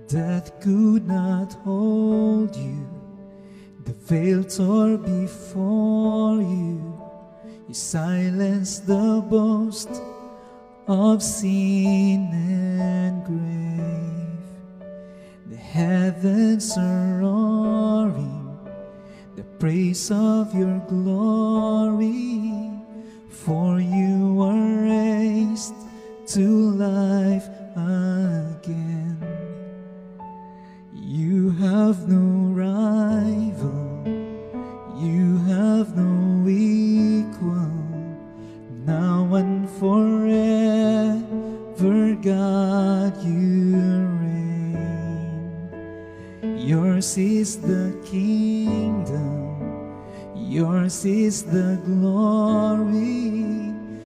Death could not hold you, the veil tore before you. You silenced the boast of sin and grave. The heavens are roaring the praise of your glory, for you were raised to life again. You have no rival, you have no equal, now and forever, God, you reign. Yours is the kingdom, yours is the glory.